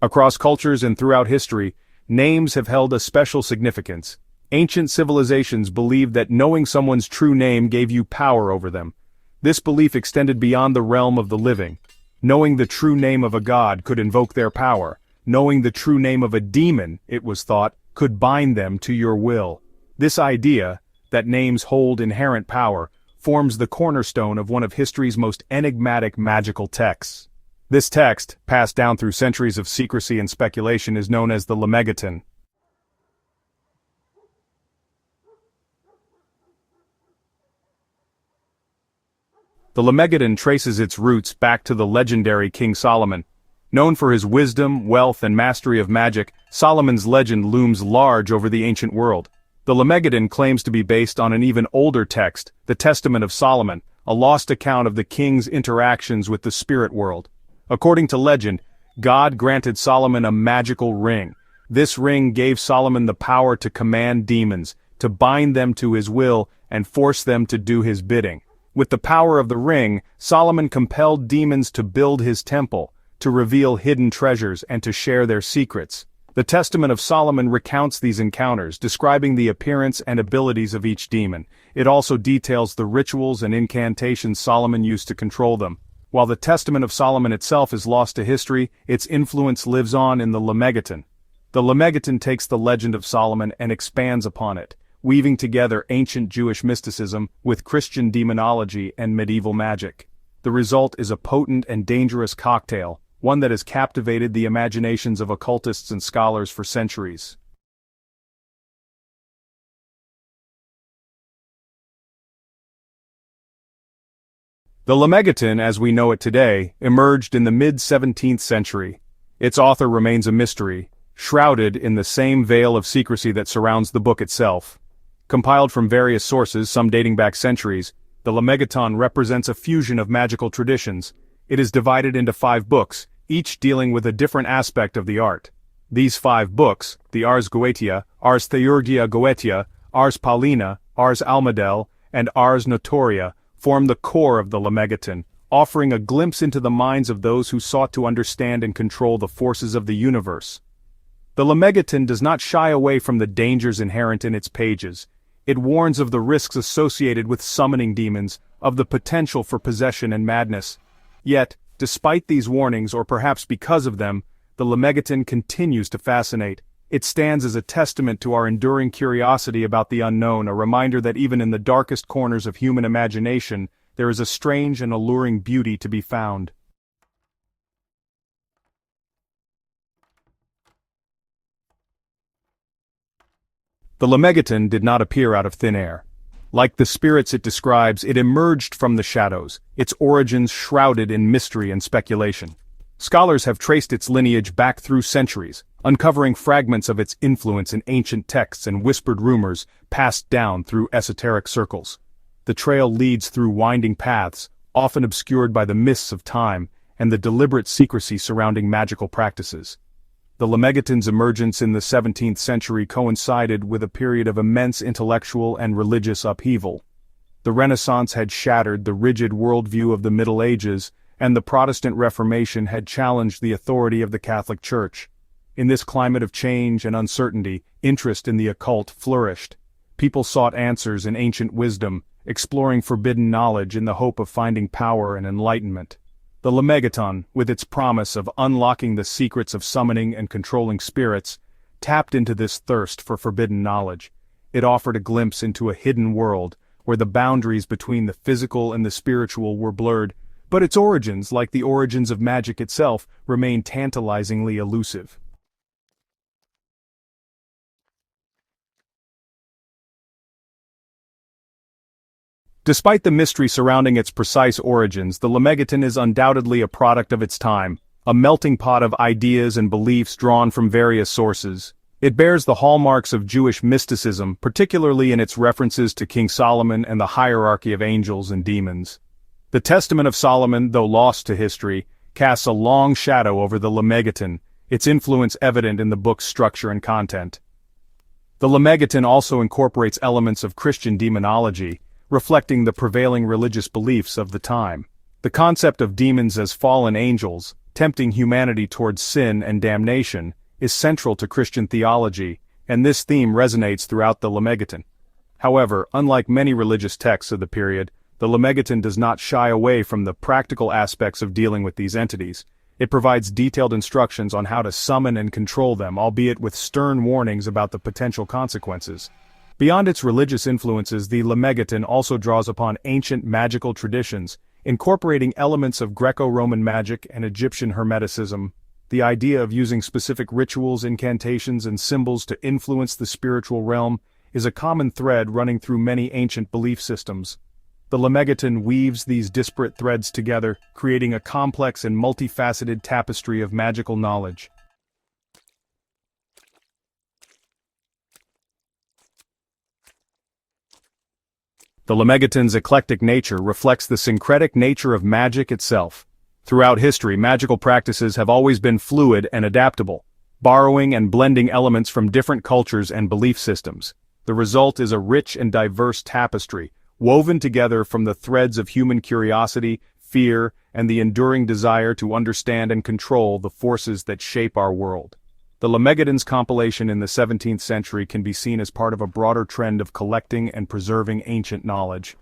Across cultures and throughout history, names have held a special significance. Ancient civilizations believed that knowing someone's true name gave you power over them. This belief extended beyond the realm of the living. Knowing the true name of a god could invoke their power. Knowing the true name of a demon, it was thought, could bind them to your will. This idea, that names hold inherent power, forms the cornerstone of one of history's most enigmatic magical texts. This text, passed down through centuries of secrecy and speculation, is known as the Lemegeton. The Lemegeton traces its roots back to the legendary King Solomon. Known for his wisdom, wealth, and mastery of magic, Solomon's legend looms large over the ancient world. The Lemegeton claims to be based on an even older text, the Testament of Solomon, a lost account of the king's interactions with the spirit world. According to legend, God granted Solomon a magical ring. This ring gave Solomon the power to command demons, to bind them to his will, and force them to do his bidding. With the power of the ring, Solomon compelled demons to build his temple, to reveal hidden treasures and to share their secrets. The Testament of Solomon recounts these encounters, describing the appearance and abilities of each demon. It also details the rituals and incantations Solomon used to control them. While the Testament of Solomon itself is lost to history, its influence lives on in the Lemegeton. The Lemegeton takes the legend of Solomon and expands upon it, weaving together ancient Jewish mysticism with Christian demonology and medieval magic. The result is a potent and dangerous cocktail, one that has captivated the imaginations of occultists and scholars for centuries. The Lemegeton, as we know it today, emerged in the mid-17th century. Its author remains a mystery, shrouded in the same veil of secrecy that surrounds the book itself. Compiled from various sources, some dating back centuries, the Lemegeton represents a fusion of magical traditions. It is divided into 5 books, each dealing with a different aspect of the art. These 5 books, the Ars Goetia, Ars Theurgia-Goetia, Ars Paulina, Ars Almadel, and Ars Notoria, form the core of the Lemegeton, offering a glimpse into the minds of those who sought to understand and control the forces of the universe. The Lemegeton does not shy away from the dangers inherent in its pages. It warns of the risks associated with summoning demons, of the potential for possession and madness. Yet, despite these warnings, or perhaps because of them, the Lemegeton continues to fascinate. It stands as a testament to our enduring curiosity about the unknown, a reminder that even in the darkest corners of human imagination, there is a strange and alluring beauty to be found. The Lemegeton did not appear out of thin air. Like the spirits it describes, it emerged from the shadows, its origins shrouded in mystery and speculation. Scholars have traced its lineage back through centuries, uncovering fragments of its influence in ancient texts and whispered rumors passed down through esoteric circles. The trail leads through winding paths, often obscured by the mists of time and the deliberate secrecy surrounding magical practices. The Lemegeton's emergence in the 17th century coincided with a period of immense intellectual and religious upheaval. The Renaissance had shattered the rigid worldview of the Middle Ages, and the Protestant Reformation had challenged the authority of the Catholic Church. In this climate of change and uncertainty, interest in the occult flourished. People sought answers in ancient wisdom, exploring forbidden knowledge in the hope of finding power and enlightenment. The Lemegeton, with its promise of unlocking the secrets of summoning and controlling spirits, tapped into this thirst for forbidden knowledge. It offered a glimpse into a hidden world, where the boundaries between the physical and the spiritual were blurred, but its origins, like the origins of magic itself, remain tantalizingly elusive. Despite the mystery surrounding its precise origins, the Lemegeton is undoubtedly a product of its time, a melting pot of ideas and beliefs drawn from various sources. It bears the hallmarks of Jewish mysticism, particularly in its references to King Solomon and the hierarchy of angels and demons. The Testament of Solomon, though lost to history, casts a long shadow over the Lemegeton, its influence evident in the book's structure and content. The Lemegeton also incorporates elements of Christian demonology, reflecting the prevailing religious beliefs of the time. The concept of demons as fallen angels, tempting humanity towards sin and damnation, is central to Christian theology, and this theme resonates throughout the Lemegeton. However, unlike many religious texts of the period, the Lemegeton does not shy away from the practical aspects of dealing with these entities. It provides detailed instructions on how to summon and control them, albeit with stern warnings about the potential consequences. Beyond its religious influences, the Lemegeton also draws upon ancient magical traditions, incorporating elements of Greco-Roman magic and Egyptian Hermeticism. The idea of using specific rituals, incantations, and symbols to influence the spiritual realm is a common thread running through many ancient belief systems. The Lemegeton weaves these disparate threads together, creating a complex and multifaceted tapestry of magical knowledge. The Lemegeton's eclectic nature reflects the syncretic nature of magic itself. Throughout history, magical practices have always been fluid and adaptable, borrowing and blending elements from different cultures and belief systems. The result is a rich and diverse tapestry, woven together from the threads of human curiosity, fear, and the enduring desire to understand and control the forces that shape our world. The Lemegeton's compilation in the 17th century can be seen as part of a broader trend of collecting and preserving ancient knowledge.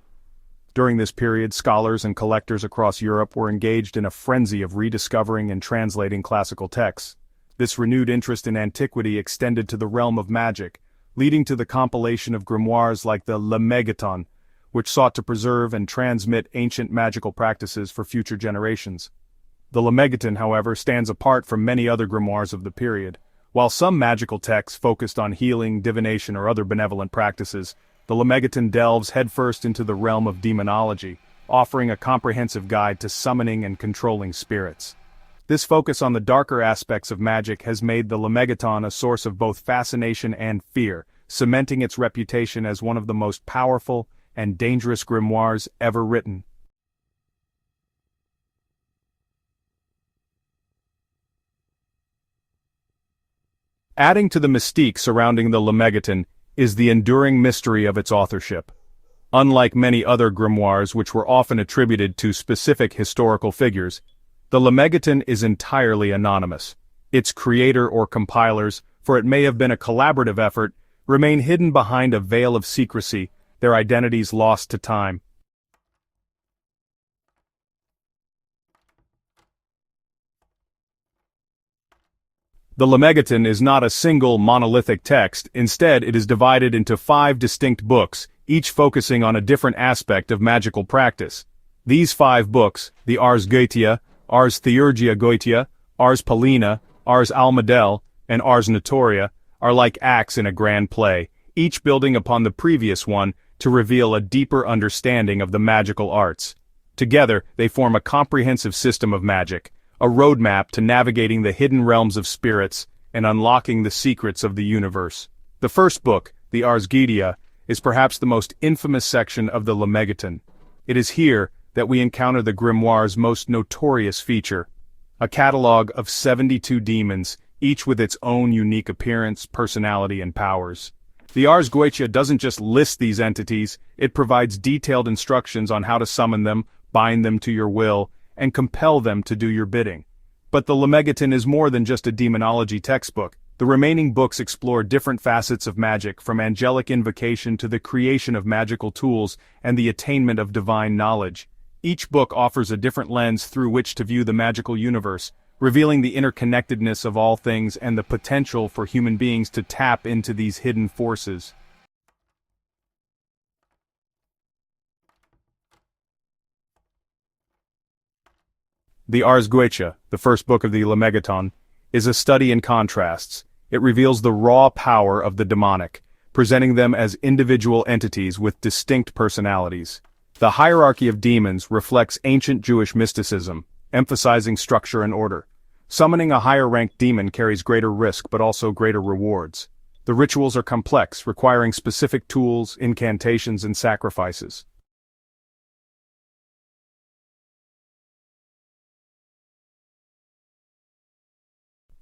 During this period, scholars and collectors across Europe were engaged in a frenzy of rediscovering and translating classical texts. This renewed interest in antiquity extended to the realm of magic, leading to the compilation of grimoires like the Lemegeton, which sought to preserve and transmit ancient magical practices for future generations. The Lemegeton, however, stands apart from many other grimoires of the period. While some magical texts focused on healing, divination, or other benevolent practices, the Lemegeton delves headfirst into the realm of demonology, offering a comprehensive guide to summoning and controlling spirits. This focus on the darker aspects of magic has made the Lemegeton a source of both fascination and fear, cementing its reputation as one of the most powerful and dangerous grimoires ever written. Adding to the mystique surrounding the Lemegeton is the enduring mystery of its authorship. Unlike many other grimoires which were often attributed to specific historical figures, the Lemegeton is entirely anonymous. Its creator or compilers, for it may have been a collaborative effort, remain hidden behind a veil of secrecy, their identities lost to time. The Lemegeton is not a single monolithic text, instead it is divided into 5 distinct books, each focusing on a different aspect of magical practice. These 5 books, the Ars Goetia, Ars Theurgia-Goetia, Ars Paulina, Ars Almadel, and Ars Notoria, are like acts in a grand play, each building upon the previous one to reveal a deeper understanding of the magical arts. Together, they form a comprehensive system of magic, a roadmap to navigating the hidden realms of spirits and unlocking the secrets of the universe. The first book, the Ars Goetia, is perhaps the most infamous section of the Lemegeton. It is here that we encounter the grimoire's most notorious feature, a catalogue of 72 demons, each with its own unique appearance, personality, and powers. The Ars Goetia doesn't just list these entities, it provides detailed instructions on how to summon them, bind them to your will, and compel them to do your bidding. But the Lemegeton is more than just a demonology textbook. The remaining books explore different facets of magic, from angelic invocation to the creation of magical tools and the attainment of divine knowledge. Each book offers a different lens through which to view the magical universe, revealing the interconnectedness of all things and the potential for human beings to tap into these hidden forces. The Ars Goetia, the first book of the Lemegeton, is a study in contrasts. It reveals the raw power of the demonic, presenting them as individual entities with distinct personalities. The hierarchy of demons reflects ancient Jewish mysticism, emphasizing structure and order. Summoning a higher-ranked demon carries greater risk but also greater rewards. The rituals are complex, requiring specific tools, incantations, and sacrifices.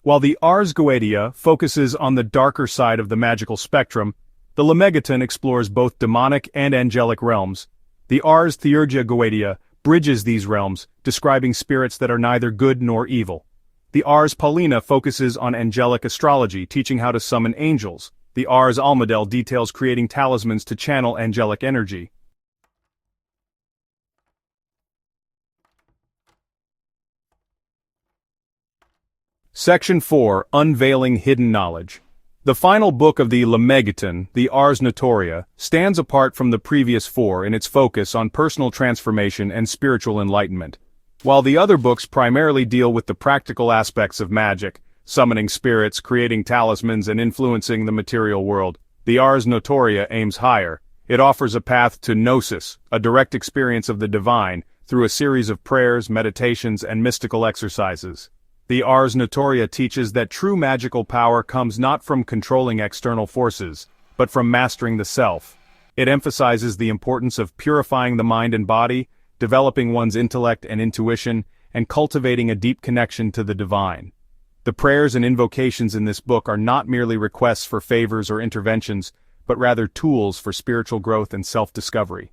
While the Ars Goetia focuses on the darker side of the magical spectrum, the Lemegeton explores both demonic and angelic realms. The Ars Theurgia-Goetia bridges these realms, describing spirits that are neither good nor evil. The Ars Paulina focuses on angelic astrology, teaching how to summon angels. The Ars Almadel details creating talismans to channel angelic energy. Section 4. Unveiling Hidden Knowledge. The final book of the Lemegeton, the Ars Notoria, stands apart from the previous four in its focus on personal transformation and spiritual enlightenment. While the other books primarily deal with the practical aspects of magic, summoning spirits, creating talismans, and influencing the material world, the Ars Notoria aims higher. It offers a path to gnosis, a direct experience of the divine, through a series of prayers, meditations, and mystical exercises. The Ars Notoria teaches that true magical power comes not from controlling external forces, but from mastering the self. It emphasizes the importance of purifying the mind and body, developing one's intellect and intuition, and cultivating a deep connection to the divine. The prayers and invocations in this book are not merely requests for favors or interventions, but rather tools for spiritual growth and self-discovery.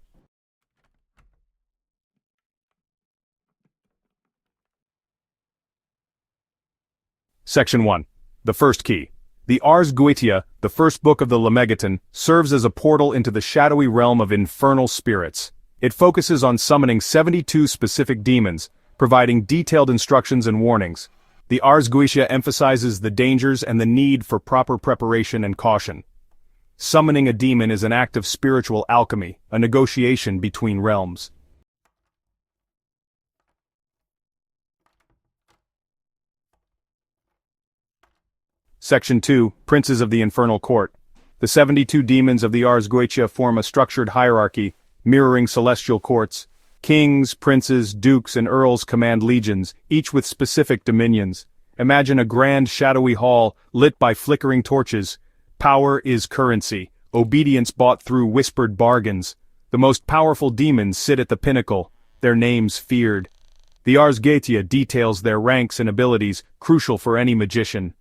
Section 1. The First Key. The Ars Goetia, the first book of the Lemegeton, serves as a portal into the shadowy realm of infernal spirits. It focuses on summoning 72 specific demons, providing detailed instructions and warnings. The Ars Goetia emphasizes the dangers and the need for proper preparation and caution. Summoning a demon is an act of spiritual alchemy, a negotiation between realms. Section 2. Princes of the Infernal Court. The 72 demons of the Ars Goetia form a structured hierarchy, mirroring celestial courts. Kings, princes, dukes, and earls command legions, each with specific dominions. Imagine a grand shadowy hall, lit by flickering torches. Power is currency, obedience bought through whispered bargains. The most powerful demons sit at the pinnacle, their names feared. The Ars Goetia details their ranks and abilities, crucial for any magician.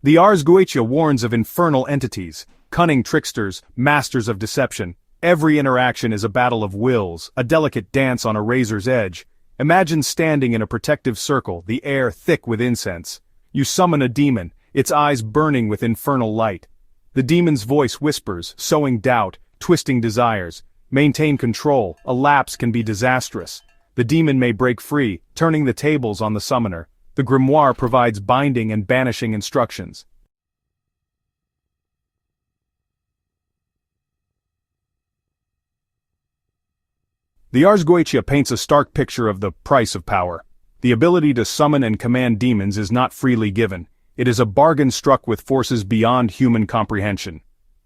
The Ars Goetia warns of infernal entities, cunning tricksters, masters of deception. Every interaction is a battle of wills, a delicate dance on a razor's edge. Imagine standing in a protective circle, the air thick with incense. You summon a demon, its eyes burning with infernal light. The demon's voice whispers, sowing doubt, twisting desires. Maintain control, a lapse can be disastrous. The demon may break free, turning the tables on the summoner. The Grimoire provides binding and banishing instructions. The Ars Goetia paints a stark picture of the price of power. The ability to summon and command demons is not freely given. It is a bargain struck with forces beyond human comprehension.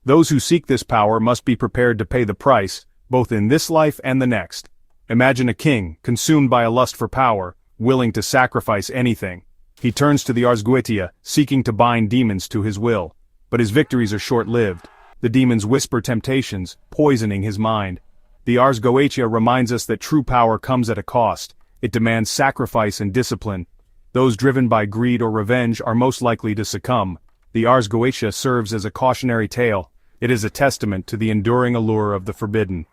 Those who seek this power must be prepared to pay the price, both in this life and the next. Imagine a king, consumed by a lust for power, willing to sacrifice anything. He turns to the Ars Goetia, seeking to bind demons to his will. But his victories are short-lived. The demons whisper temptations, poisoning his mind. The Ars Goetia reminds us that true power comes at a cost. It demands sacrifice and discipline. Those driven by greed or revenge are most likely to succumb. The Ars Goetia serves as a cautionary tale. It is a testament to the enduring allure of the forbidden.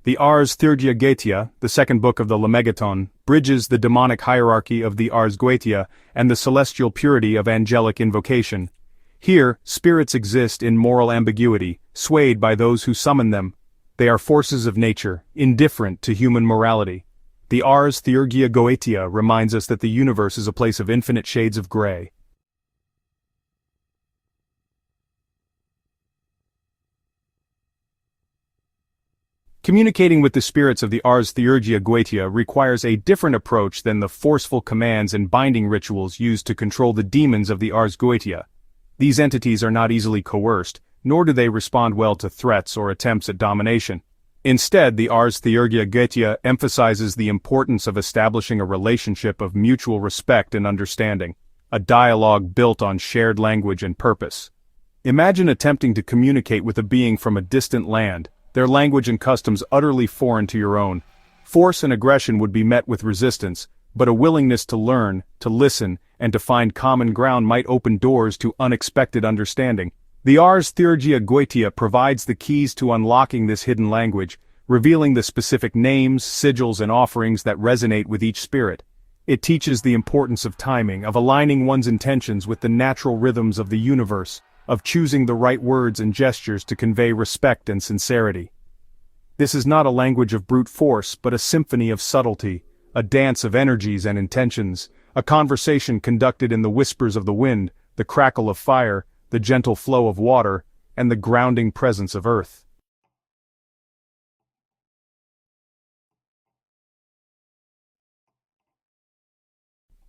The Ars Theurgia-Goetia, the second book of the Lemegeton, bridges the demonic hierarchy of the Ars Goetia and the celestial purity of angelic invocation. Here, spirits exist in moral ambiguity, swayed by those who summon them. They are forces of nature, indifferent to human morality. The Ars Theurgia-Goetia reminds us that the universe is a place of infinite shades of gray. Communicating with the spirits of the Ars Theurgia-Goetia requires a different approach than the forceful commands and binding rituals used to control the demons of the Ars Goetia. These entities are not easily coerced, nor do they respond well to threats or attempts at domination. Instead, the Ars Theurgia-Goetia emphasizes the importance of establishing a relationship of mutual respect and understanding, a dialogue built on shared language and purpose. Imagine attempting to communicate with a being from a distant land, their language and customs utterly foreign to your own. Force and aggression would be met with resistance, but a willingness to learn, to listen, and to find common ground might open doors to unexpected understanding. The Ars Theurgia-Goetia provides the keys to unlocking this hidden language, revealing the specific names, sigils, and offerings that resonate with each spirit. It teaches the importance of timing, of aligning one's intentions with the natural rhythms of the universe, of choosing the right words and gestures to convey respect and sincerity. This is not a language of brute force, but a symphony of subtlety, a dance of energies and intentions, a conversation conducted in the whispers of the wind, the crackle of fire, the gentle flow of water, and the grounding presence of earth.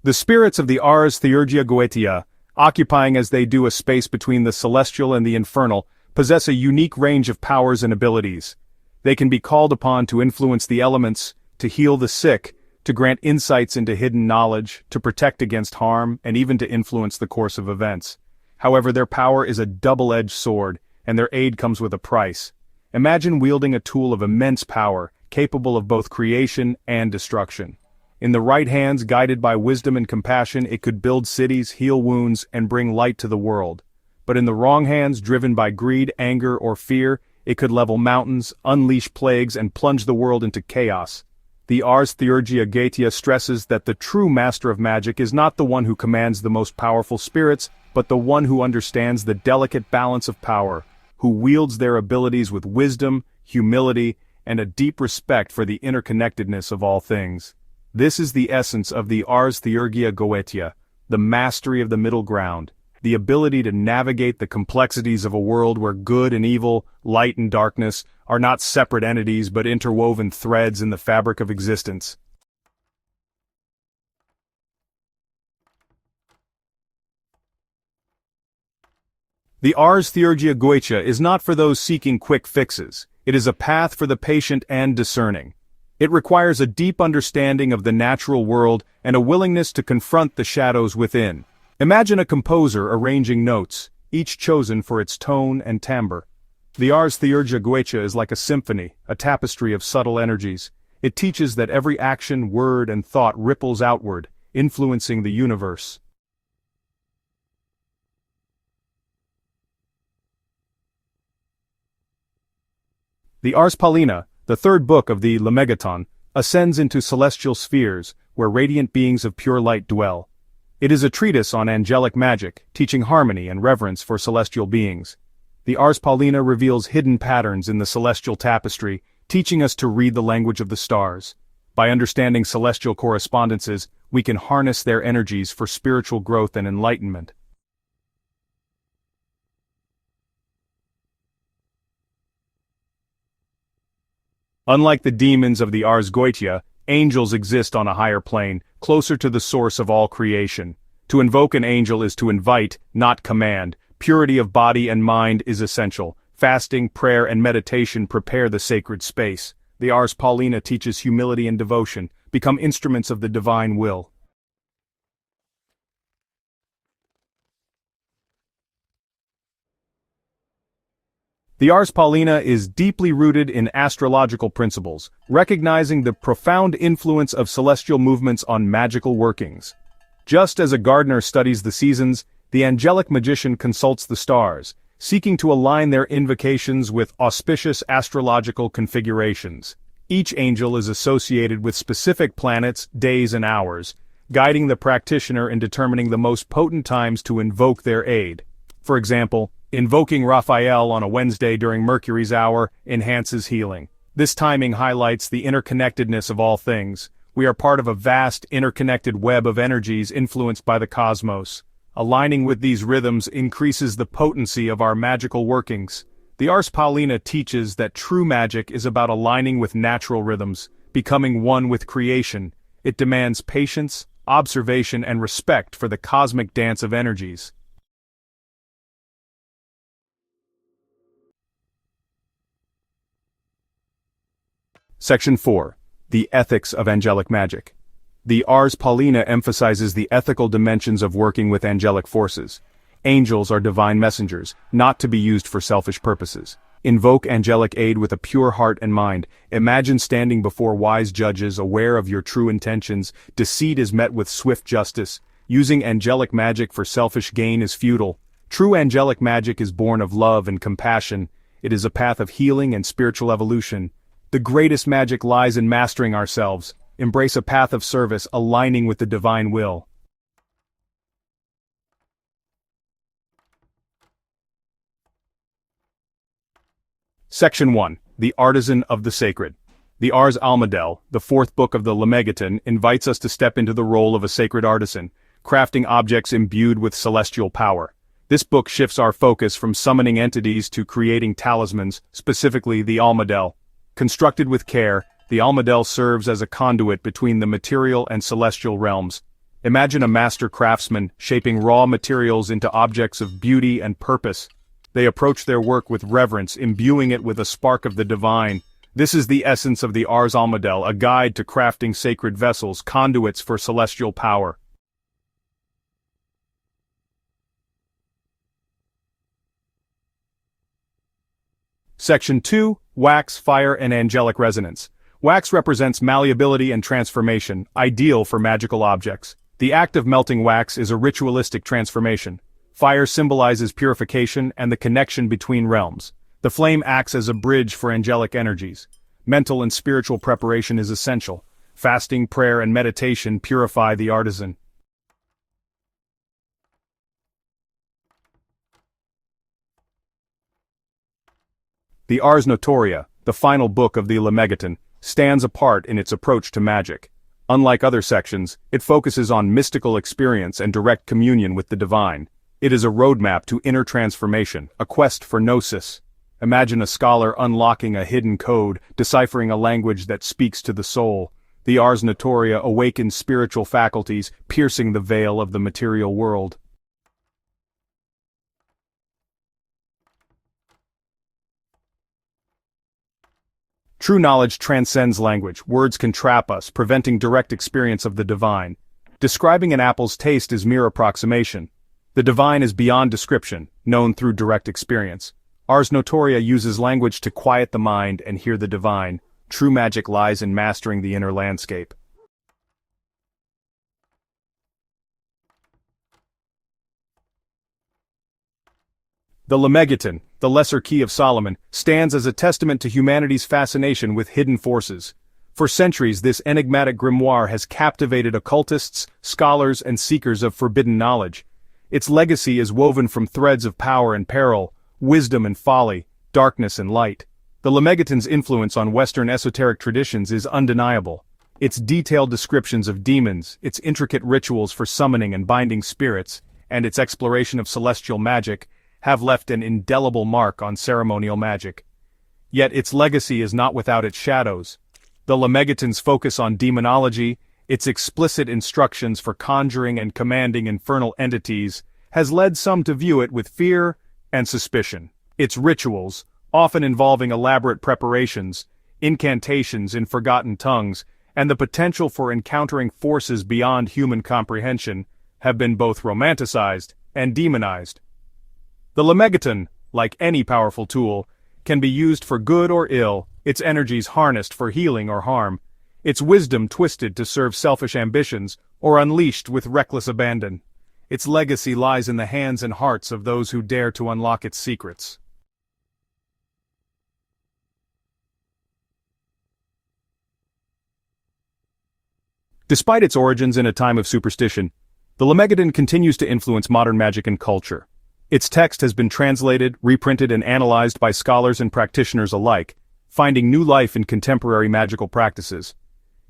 The spirits of the Ars Theurgia-Goetia, occupying as they do a space between the celestial and the infernal, possess a unique range of powers and abilities. They can be called upon to influence the elements, to heal the sick, to grant insights into hidden knowledge, to protect against harm, and even to influence the course of events. However, their power is a double-edged sword, and their aid comes with a price. Imagine wielding a tool of immense power, capable of both creation and destruction. In the right hands, guided by wisdom and compassion, it could build cities, heal wounds, and bring light to the world. But in the wrong hands, driven by greed, anger, or fear, it could level mountains, unleash plagues, and plunge the world into chaos. The Ars Theurgia-Goetia stresses that the true master of magic is not the one who commands the most powerful spirits, but the one who understands the delicate balance of power, who wields their abilities with wisdom, humility, and a deep respect for the interconnectedness of all things. This is the essence of the Ars Theurgia-Goetia, the mastery of the middle ground, the ability to navigate the complexities of a world where good and evil, light and darkness, are not separate entities but interwoven threads in the fabric of existence. The Ars Theurgia-Goetia is not for those seeking quick fixes. It is a path for the patient and discerning. It requires a deep understanding of the natural world and a willingness to confront the shadows within. Imagine a composer arranging notes, each chosen for its tone and timbre. The Ars Theurgia-Goetia is like a symphony, a tapestry of subtle energies. It teaches that every action, word, and thought ripples outward, influencing the universe. The Ars Paulina, the third book of the Lemegeton, ascends into celestial spheres, where radiant beings of pure light dwell. It is a treatise on angelic magic, teaching harmony and reverence for celestial beings. The Ars Paulina reveals hidden patterns in the celestial tapestry, teaching us to read the language of the stars. By understanding celestial correspondences, we can harness their energies for spiritual growth and enlightenment. Unlike the demons of the Ars Goetia, angels exist on a higher plane, closer to the source of all creation. To invoke an angel is to invite, not command. Purity of body and mind is essential. Fasting, prayer, and meditation prepare the sacred space. The Ars Paulina teaches humility and devotion, become instruments of the divine will. The Ars Paulina is deeply rooted in astrological principles, recognizing the profound influence of celestial movements on magical workings. Just as a gardener studies the seasons, the angelic magician consults the stars, seeking to align their invocations with auspicious astrological configurations. Each angel is associated with specific planets, days, and hours, guiding the practitioner in determining the most potent times to invoke their aid. For example, invoking Raphael on a Wednesday during Mercury's hour enhances healing. This timing highlights the interconnectedness of all things. We are part of a vast, interconnected web of energies influenced by the cosmos. Aligning with these rhythms increases the potency of our magical workings. The Ars Paulina teaches that true magic is about aligning with natural rhythms, becoming one with creation. It demands patience, observation, and respect for the cosmic dance of energies. Section 4. The Ethics of Angelic Magic. The Ars Paulina emphasizes the ethical dimensions of working with angelic forces. Angels are divine messengers, not to be used for selfish purposes. Invoke angelic aid with a pure heart and mind. Imagine standing before wise judges, aware of your true intentions. Deceit is met with swift justice. Using angelic magic for selfish gain is futile. True angelic magic is born of love and compassion. It is a path of healing and spiritual evolution. The greatest magic lies in mastering ourselves. Embrace a path of service, aligning with the divine will. Section 1. The Artisan of the Sacred. The Ars Almadel, the fourth book of the Lemegeton, invites us to step into the role of a sacred artisan, crafting objects imbued with celestial power. This book shifts our focus from summoning entities to creating talismans, specifically the Almadel. Constructed with care, the Almadel serves as a conduit between the material and celestial realms. Imagine a master craftsman shaping raw materials into objects of beauty and purpose. They approach their work with reverence, imbuing it with a spark of the divine. This is the essence of the Ars Almadel, a guide to crafting sacred vessels, conduits for celestial power. Section 2. Wax, Fire, and Angelic Resonance. Wax represents malleability and transformation, ideal for magical objects. The act of melting wax is a ritualistic transformation. Fire symbolizes purification and the connection between realms. The flame acts as a bridge for angelic energies. Mental and spiritual preparation is essential. Fasting, prayer, and meditation purify the artisan. The Ars Notoria, the final book of the Lemegeton, stands apart in its approach to magic. Unlike other sections, it focuses on mystical experience and direct communion with the divine. It is a roadmap to inner transformation, a quest for gnosis. Imagine a scholar unlocking a hidden code, deciphering a language that speaks to the soul. The Ars Notoria awakens spiritual faculties, piercing the veil of the material world. True knowledge transcends language. Words can trap us, preventing direct experience of the divine. Describing an apple's taste is mere approximation. The divine is beyond description, known through direct experience. Ars Notoria uses language to quiet the mind and hear the divine. True magic lies in mastering the inner landscape. The Lemegeton, the Lesser Key of Solomon, stands as a testament to humanity's fascination with hidden forces. For centuries, this enigmatic grimoire has captivated occultists, scholars, and seekers of forbidden knowledge. Its legacy is woven from threads of power and peril, wisdom and folly, darkness and light. The Lemegeton's influence on Western esoteric traditions is undeniable. Its detailed descriptions of demons, its intricate rituals for summoning and binding spirits, and its exploration of celestial magic have left an indelible mark on ceremonial magic. Yet its legacy is not without its shadows. The Lemegeton's focus on demonology, its explicit instructions for conjuring and commanding infernal entities, has led some to view it with fear and suspicion. Its rituals, often involving elaborate preparations, incantations in forgotten tongues, and the potential for encountering forces beyond human comprehension, have been both romanticized and demonized. The Lemegeton, like any powerful tool, can be used for good or ill, its energies harnessed for healing or harm, its wisdom twisted to serve selfish ambitions or unleashed with reckless abandon. Its legacy lies in the hands and hearts of those who dare to unlock its secrets. Despite its origins in a time of superstition, the Lemegeton continues to influence modern magic and culture. Its text has been translated, reprinted, and analyzed by scholars and practitioners alike, finding new life in contemporary magical practices.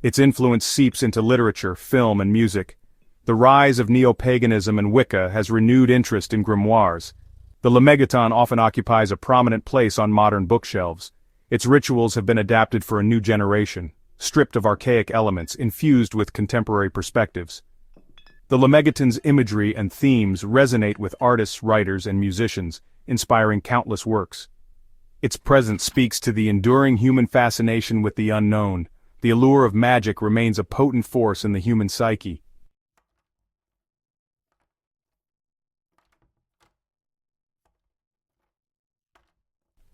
Its influence seeps into literature, film, and music. The rise of neo-paganism and Wicca has renewed interest in grimoires. The Lemegeton often occupies a prominent place on modern bookshelves. Its rituals have been adapted for a new generation, stripped of archaic elements, infused with contemporary perspectives. The Lemegeton's imagery and themes resonate with artists, writers, and musicians, inspiring countless works. Its presence speaks to the enduring human fascination with the unknown. The allure of magic remains a potent force in the human psyche.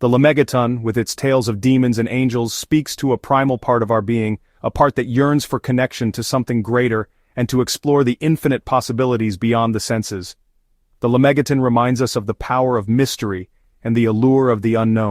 The Lemegeton, with its tales of demons and angels, speaks to a primal part of our being, a part that yearns for connection to something greater, and to explore the infinite possibilities beyond the senses. The Lemegeton reminds us of the power of mystery and the allure of the unknown.